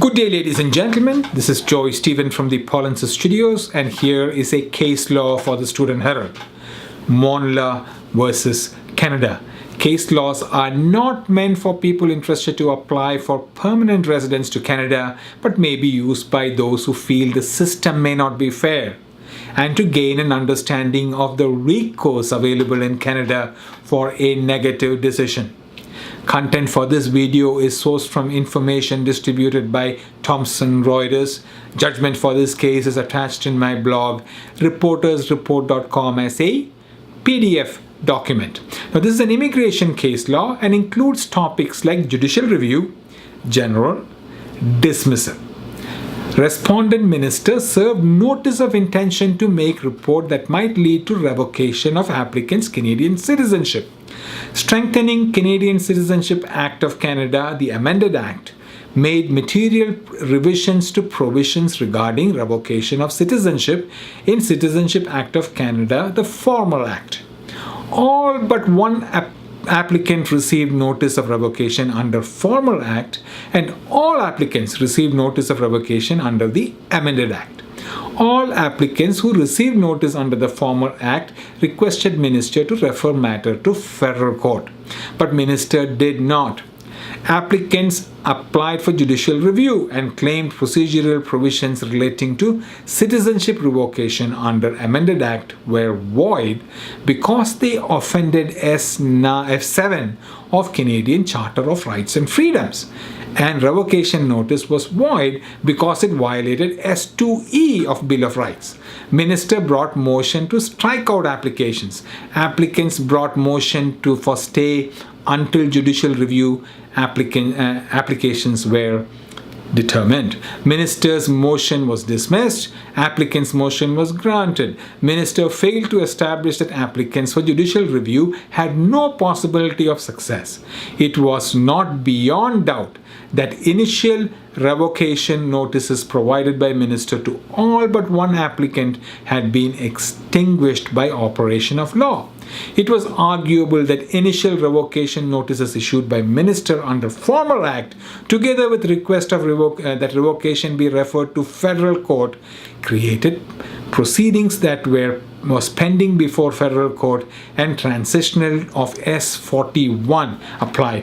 Good day, ladies and gentlemen. This is Joy Stephen from the Applicants Studios, and here is a case law for the Student Herald. Monla versus Canada. Case laws are not meant for people interested to apply for permanent residence to Canada, but may be used by those who feel the system may not be fair, and to gain an understanding of the recourse available in Canada for a negative decision. Content for this video is sourced from information distributed by Thomson Reuters. Judgment for this case is attached in my blog, reportersreport.com, as a PDF document. Now, this is an immigration case law and includes topics like judicial review, general, dismissal. Respondent Minister served notice of intention to make report that might lead to revocation of applicants' Canadian citizenship. Strengthening Canadian Citizenship Act of Canada, the amended Act, made material revisions to provisions regarding revocation of citizenship in Citizenship Act of Canada, the formal Act. All but one applicant received notice of revocation under formal Act, and all applicants received notice of revocation under the amended Act. All applicants who received notice under the formal Act requested Minister to refer matter to federal court, but Minister did not. Applicants applied for judicial review and claimed procedural provisions relating to citizenship revocation under amended Act were void because they offended F7 of Canadian Charter of Rights and Freedoms, and revocation notice was void because it violated S2E of Bill of Rights. Minister brought motion to strike out applications. Applicants brought motion for stay until judicial review applications were determined. Minister's motion was dismissed. Applicant's motion was granted. Minister failed to establish that applicants for judicial review had no possibility of success. It was not beyond doubt that initial revocation notices provided by Minister to all but one applicant had been extinguished by operation of law. It was arguable that initial revocation notices issued by Minister under formal Act, together with request of that revocation be referred to federal court, created proceedings that was pending before federal court, and transitional of S41 apply.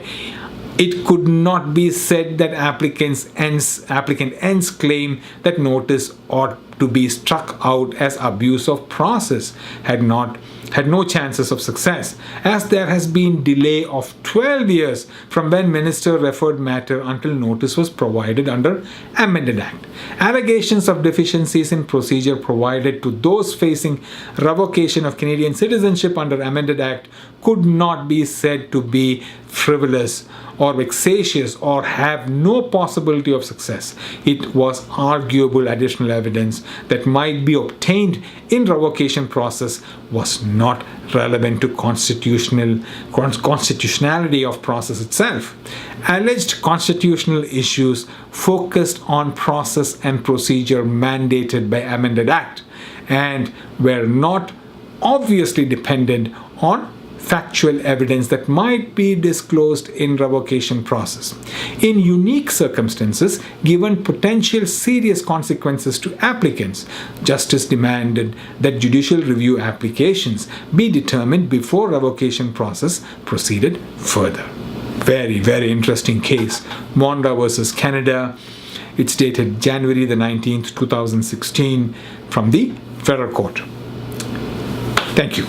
It could not be said that applicant ends claim that notice ought to be struck out as abuse of process had no chances of success, as there has been delay of 12 years from when Minister referred matter until notice was provided under amended Act. Allegations of deficiencies in procedure provided to those facing revocation of Canadian citizenship under amended Act could not be said to be frivolous or vexatious or have no possibility of success. It was arguable additional evidence that might be obtained in revocation process was not relevant to constitutionality of process itself. Alleged constitutional issues focused on process and procedure mandated by amended Act and were not obviously dependent on factual evidence that might be disclosed in revocation process. In unique circumstances, given potential serious consequences to applicants, justice demanded that judicial review applications be determined before revocation process proceeded further. Very, very interesting case. Monla versus Canada. It's dated January the 19th, 2016 from the federal court. Thank you.